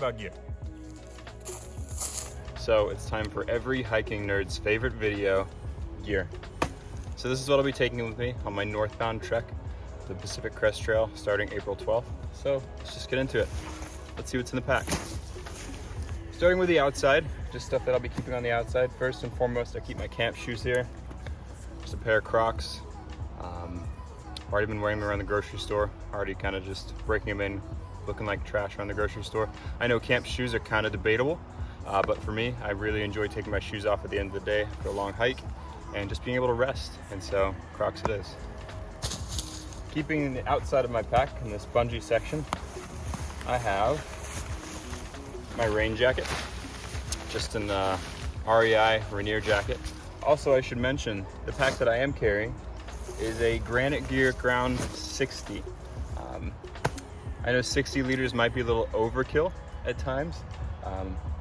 about gear. So it's time for every hiking nerd's favorite video, gear. So this is what I'll be taking with me on my northbound trek, the Pacific Crest Trail, starting April 12th. So let's just get into it. Let's see what's in the pack. Starting with the outside, just stuff that I'll be keeping on the outside. First and foremost, I keep my camp shoes here. Just a pair of Crocs. Already been wearing them around the grocery store. Already kind of just breaking them in, looking like trash around the grocery store. I know camp shoes are kind of debatable, but for me, I really enjoy taking my shoes off at the end of the day after a long hike and just being able to rest. And so Crocs it is. Keeping the outside of my pack in this bungee section, I have my rain jacket, just an REI Rainier jacket. Also, I should mention the pack that I am carrying is a Granite Gear Ground 60. I know 60 liters might be a little overkill at times,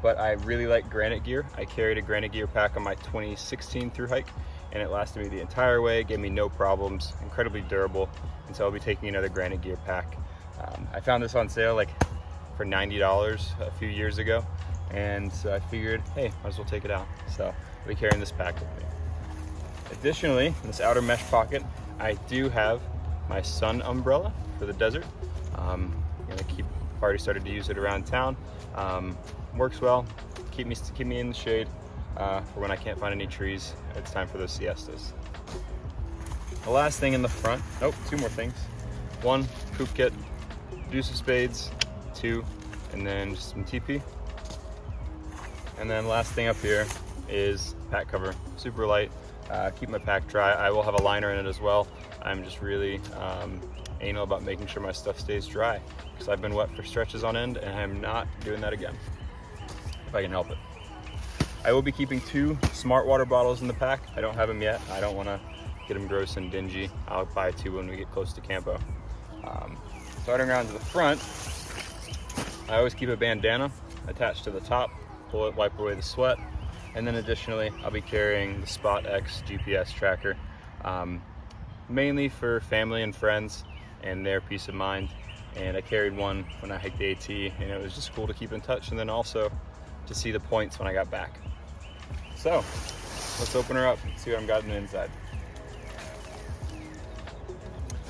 but I really like Granite Gear. I carried a Granite Gear pack on my 2016 through hike, and it lasted me the entire way, gave me no problems, incredibly durable, and so I'll be taking another Granite Gear pack. I found this on sale like for $90 a few years ago, and so I figured, hey, might as well take it out. So I'll be carrying this pack with me. Additionally, in this outer mesh pocket, I do have my sun umbrella for the desert. I'm gonna I've already started to use it around town. Works well, keep me in the shade for when I can't find any trees. It's time for those siestas. The last thing in the front, two more things. One, poop kit, deuce of spades, two, and then just some TP. And then last thing up here is pack cover, super light. Keep my pack dry. I will have a liner in it as well. I'm just really anal about making sure my stuff stays dry because I've been wet for stretches on end and I'm not doing that again if I can help it. I will be keeping 2 smart water bottles in the pack. I don't have them yet. I don't want to get them gross and dingy. I'll buy 2 when we get close to Campo. Starting around to the front, I always keep a bandana attached to the top, pull it, wipe away the sweat. And then additionally, I'll be carrying the Spot X GPS tracker, mainly for family and friends and their peace of mind. And I carried one when I hiked the AT, and it was just cool to keep in touch, and then also to see the points when I got back. So let's open her up and see what I've got on the inside.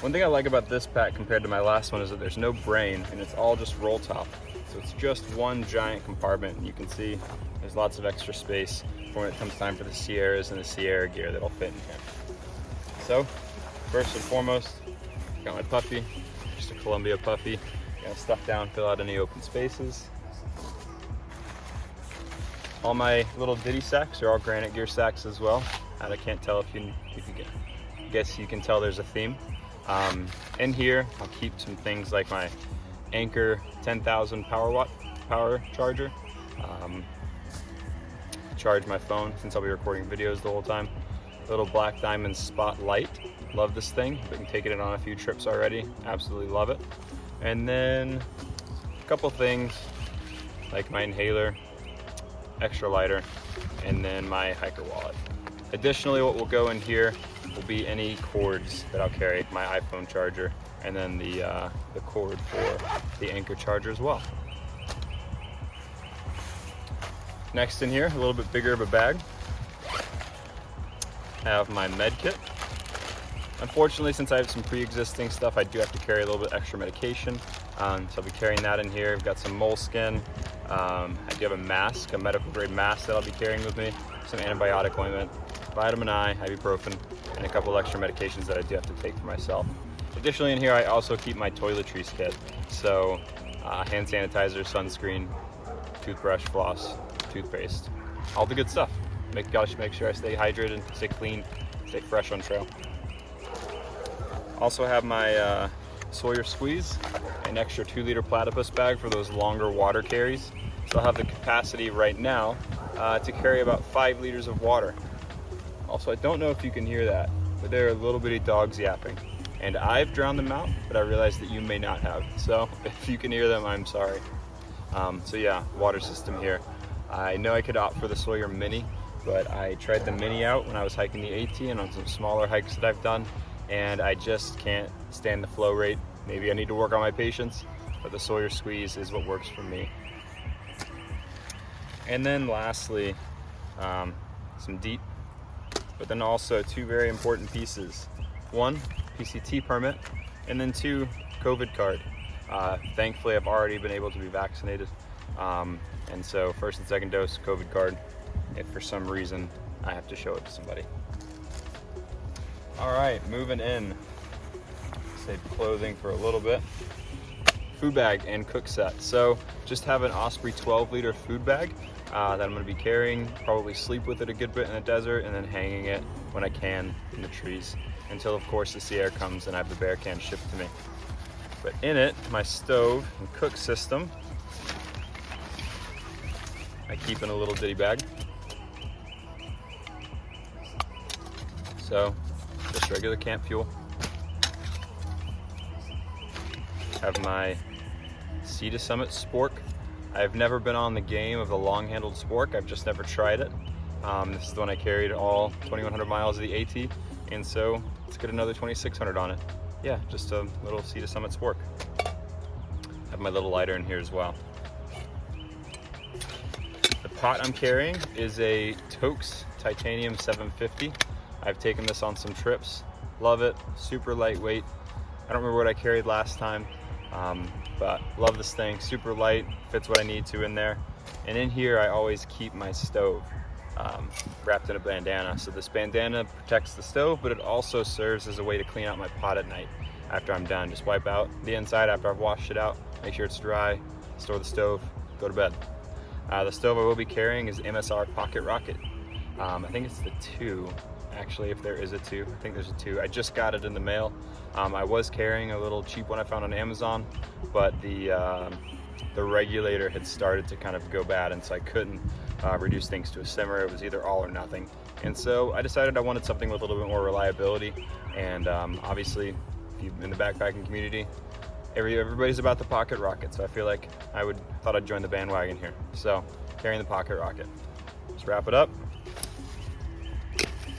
One thing I like about this pack compared to my last one is that there's no brain, and it's all just roll top. So it's just one giant compartment, and you can see there's lots of extra space for when it comes time for the Sierras and the Sierra gear that'll fit in here. So, first and foremost, got my puffy, just a Columbia puffy. Gonna stuff down, fill out any open spaces. All my little ditty sacks are all Granite Gear sacks as well. And I can't tell if you guess you can tell there's a theme. In here, I'll keep some things like my Anchor 10,000 power charger. Charge my phone since I'll be recording videos the whole time. Little Black Diamond Spotlight. Love this thing. I've been taking it on a few trips already. Absolutely love it. And then a couple things like my inhaler, extra lighter, and then my hiker wallet. Additionally, what will go in here will be any cords that I'll carry, my iPhone charger, and then the cord for the Anchor charger as well. Next in here, a little bit bigger of a bag, I have my med kit. Unfortunately, since I have some pre-existing stuff, I do have to carry a little bit extra medication. So I'll be carrying that in here. I've got some moleskin. I do have a mask, a medical grade mask that I'll be carrying with me, some antibiotic ointment, vitamin I, ibuprofen, and a couple extra medications that I do have to take for myself. Additionally in here, I also keep my toiletries kit. So hand sanitizer, sunscreen, toothbrush, floss, toothpaste, all the good stuff. Gotta make sure I stay hydrated, stay clean, stay fresh on trail. Also have my Sawyer Squeeze, an extra 2-liter platypus bag for those longer water carries. So I'll have the capacity right now to carry about 5 liters of water. Also, I don't know if you can hear that, but there are little bitty dogs yapping. And I've drowned them out, but I realize that you may not have. So if you can hear them, I'm sorry. So yeah, water system here. I know I could opt for the Sawyer Mini, but I tried the Mini out when I was hiking the AT and on some smaller hikes that I've done, and I just can't stand the flow rate. Maybe I need to work on my patience, but the Sawyer Squeeze is what works for me. And then lastly, some DEET, but then also two very important pieces. One, PCT permit, and then two, COVID card. Thankfully, I've already been able to be vaccinated. And so first and second dose, COVID card, if for some reason I have to show it to somebody. All right, moving in. Save clothing for a little bit. Food bag and cook set. So just have an Osprey 12-liter food bag that I'm gonna be carrying, probably sleep with it a good bit in the desert, and then hanging it when I can in the trees until, of course, the sea air comes and I have the bear can shipped to me. But in it, my stove and cook system, I keep in a little ditty bag. So just regular camp fuel. Have my Sea to Summit spork. I've never been on the game of the long-handled spork. I've just never tried it. This is the one I carried all 2,100 miles of the AT, and so let's get another 2,600 on it. Yeah, just a little Sea to Summit spork. Have my little lighter in here as well. The pot I'm carrying is a Toaks Titanium 750. I've taken this on some trips. Love it, super lightweight. I don't remember what I carried last time, but love this thing, super light, fits what I need to in there. And in here, I always keep my stove wrapped in a bandana. So this bandana protects the stove, but it also serves as a way to clean out my pot at night after I'm done. Just wipe out the inside after I've washed it out, make sure it's dry, store the stove, go to bed. The stove I will be carrying is MSR Pocket Rocket. I think it's the 2. Actually, if there is a 2, I think there's a 2. I just got it in the mail. I was carrying a little cheap one I found on Amazon, but the regulator had started to kind of go bad, and so I couldn't reduce things to a simmer. It was either all or nothing. And so I decided I wanted something with a little bit more reliability. And obviously, if you're in the backpacking community, everybody's about the Pocket Rocket, so I feel like thought I'd join the bandwagon here. So carrying the Pocket Rocket. Just wrap it up.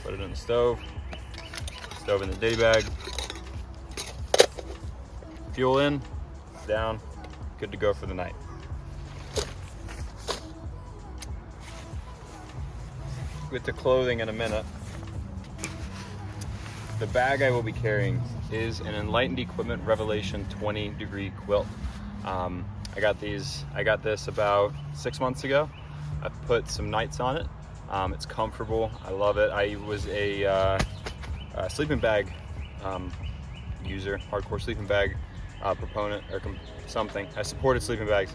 Put it in the stove in the ditty bag, fuel in, down, good to go for the night. Get to clothing in a minute. The bag I will be carrying is an Enlightened Equipment Revelation 20 degree quilt. I got this about 6 months ago. I've put some nights on it. It's comfortable. I love it. I was a sleeping bag user, hardcore sleeping bag proponent or something. I supported sleeping bags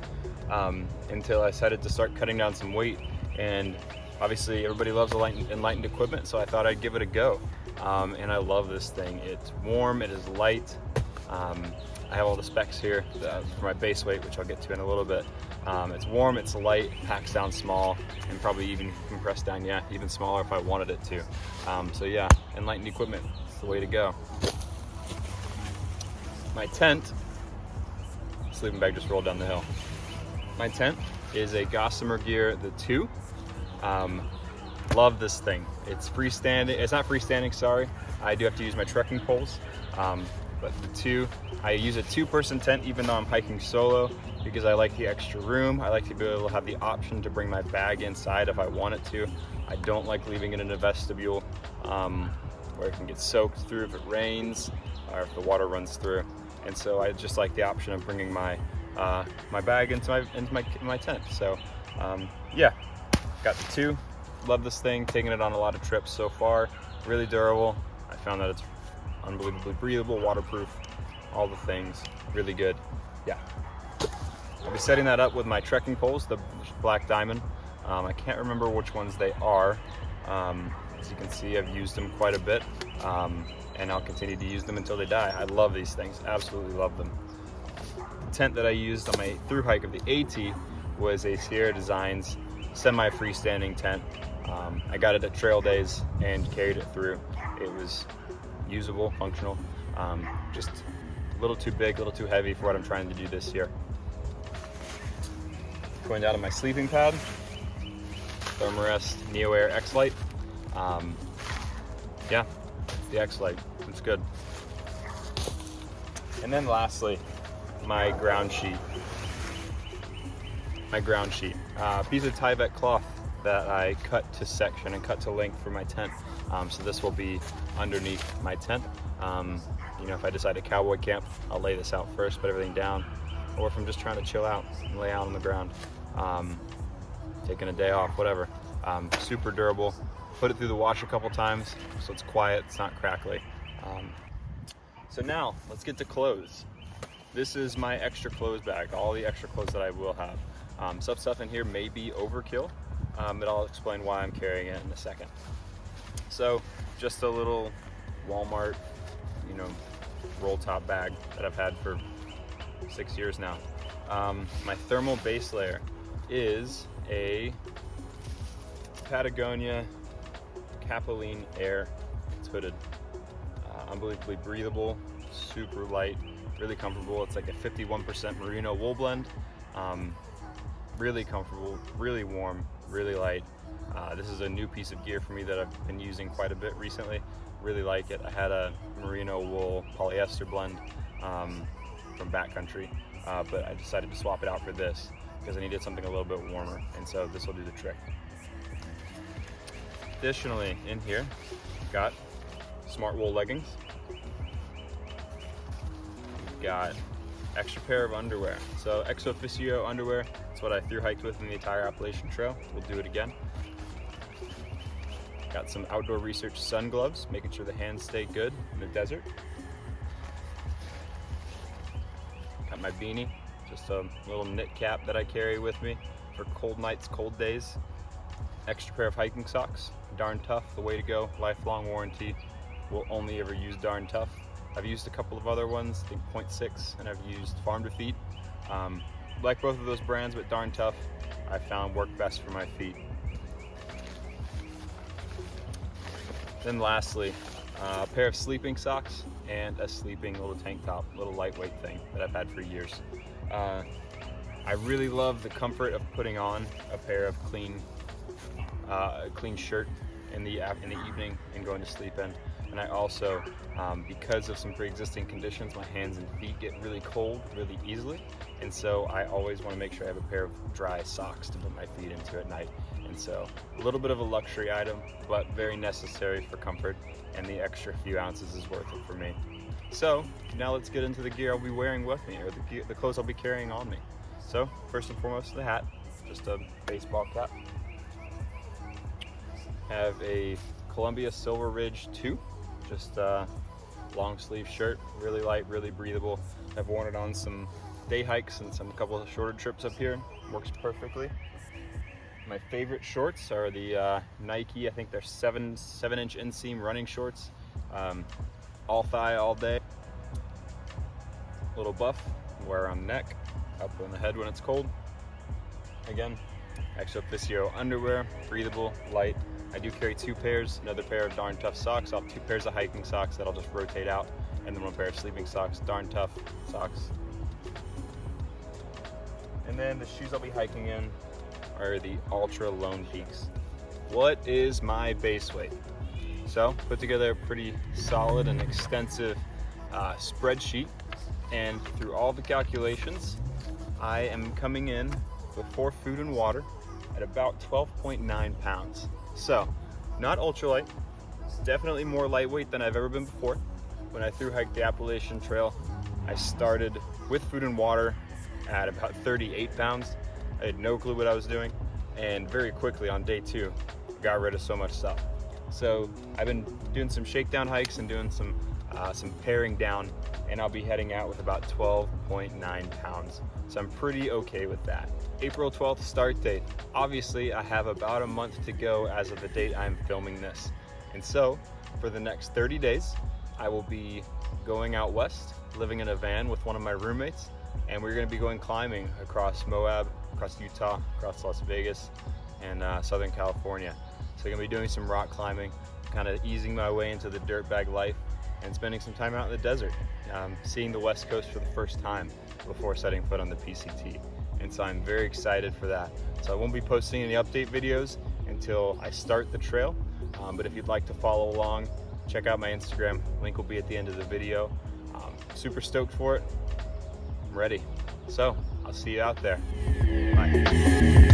until I decided to start cutting down some weight. And obviously everybody loves Enlightened equipment, so I thought I'd give it a go. And I love this thing. It's warm, it is light. I have all the specs here for my base weight, which I'll get to in a little bit. It's warm, it's light, packs down small, and probably even compressed down, yeah, even smaller if I wanted it to. So yeah, Enlightened equipment is the way to go. My tent, sleeping bag just rolled down the hill. My tent is a Gossamer Gear, the 2. Love this thing. It's freestanding, it's not freestanding, sorry. I do have to use my trekking poles. But the 2, I use a 2-person tent even though I'm hiking solo because I like the extra room. I like to be able to have the option to bring my bag inside if I wanted to. I don't like leaving it in a vestibule where it can get soaked through if it rains or if the water runs through. And so I just like the option of bringing my my bag into my tent. So yeah, got the 2. Love this thing, taking it on a lot of trips so far. Really durable. I found that it's unbelievably breathable, waterproof, all the things, really good. Yeah. I'll be setting that up with my trekking poles, the Black Diamond. I can't remember which ones they are. As you can see, I've used them quite a bit, and I'll continue to use them until they die. I love these things, absolutely love them. The tent that I used on my through hike of the AT was a Sierra Designs semi-freestanding tent. I got it at trail days and carried it through. It was usable, functional, just a little too big, a little too heavy for what I'm trying to do this year. Going down to my sleeping pad, Thermarest NeoAir X-Lite. Yeah, the X-Lite, it's good. And then lastly, my ground sheet. my ground sheet, a piece of Tyvek cloth that I cut to section and cut to length for my tent. So this will be underneath my tent. You know, if I decide to cowboy camp, I'll lay this out first, put everything down. Or if I'm just trying to chill out and lay out on the ground, taking a day off, whatever. Super durable. Put it through the wash a couple times so it's quiet, it's not crackly. So now let's get to clothes. This is my extra clothes bag, all the extra clothes that I will have. Some stuff in here may be overkill, but I'll explain why I'm carrying it in a second. So just a little Walmart, you know, roll top bag that I've had for 6 years now. My thermal base layer is a Patagonia Capilene Air. It's hooded. Unbelievably breathable, super light, really comfortable. It's like a 51% merino wool blend. Really comfortable, really warm, really light. This is a new piece of gear for me that I've been using quite a bit recently. Really like it. I had a merino wool polyester blend from backcountry, but I decided to swap it out for this because I needed something a little bit warmer, and so this will do the trick. Additionally, in here, got smart wool leggings. We've got extra pair of underwear. So ex officio underwear. That's what I thru hiked with in the entire Appalachian Trail. We'll do it again. Got some outdoor research sun gloves, making sure the hands stay good in the desert. Got my beanie, just a little knit cap that I carry with me for cold nights, cold days. Extra pair of hiking socks, Darn Tough, the way to go, lifelong warranty. Will only ever use Darn Tough. I've used a couple of other ones, I think 0.6, and I've used Farm to Feet. Like both of those brands, but Darn Tough I found work best for my feet. Then lastly, a pair of sleeping socks and a sleeping little tank top, little lightweight thing that I've had for years. I really love the comfort of putting on a pair of clean shirt in the evening and going to sleep in. And I also, because of some pre-existing conditions, my hands and feet get really cold really easily. And so I always want to make sure I have a pair of dry socks to put my feet into at night. And so a little bit of a luxury item, but very necessary for comfort, and the extra few ounces is worth it for me. So now let's get into the gear I'll be wearing with me, or the clothes I'll be carrying on me. So first and foremost, the hat, just a baseball cap. Have a Columbia Silver Ridge 2, just a long sleeve shirt, really light, really breathable. I've worn it on some day hikes and a couple of shorter trips up here. Works perfectly. My favorite shorts are the Nike, I think they're 7-inch inseam running shorts. All thigh, all day. Little buff, wear around the neck, up on the head when it's cold. Again, ex officio underwear, breathable, light. I do carry 2 pairs, another pair of Darn Tough socks. I'll have 2 pairs of hiking socks that I'll just rotate out, and then 1 pair of sleeping socks, Darn Tough socks. And then the shoes I'll be hiking in are the Ultra Lone Peaks. What is my base weight? So, put together a pretty solid and extensive spreadsheet, and through all the calculations, I am coming in before food and water at about 12.9 pounds. So, not ultralight, definitely more lightweight than I've ever been before. When I thru hiked the Appalachian Trail, I started with food and water at about 38 pounds. I had no clue what I was doing, and very quickly on day 2, got rid of so much stuff. So I've been doing some shakedown hikes and doing some paring down, and I'll be heading out with about 12.9 pounds. So I'm pretty okay with that. April 12th start date. Obviously, I have about a month to go as of the date I'm filming this. And so, for the next 30 days, I will be going out west, living in a van with one of my roommates, and we're gonna be going climbing across Moab, across Utah, across Las Vegas, and Southern California. So I'm gonna be doing some rock climbing, kind of easing my way into the dirtbag life, and spending some time out in the desert, seeing the West Coast for the first time before setting foot on the PCT. And so I'm very excited for that. So I won't be posting any update videos until I start the trail, but if you'd like to follow along, check out my Instagram. Link will be at the end of the video. Super stoked for it. I'm ready. So I'll see you out there. Bye. time.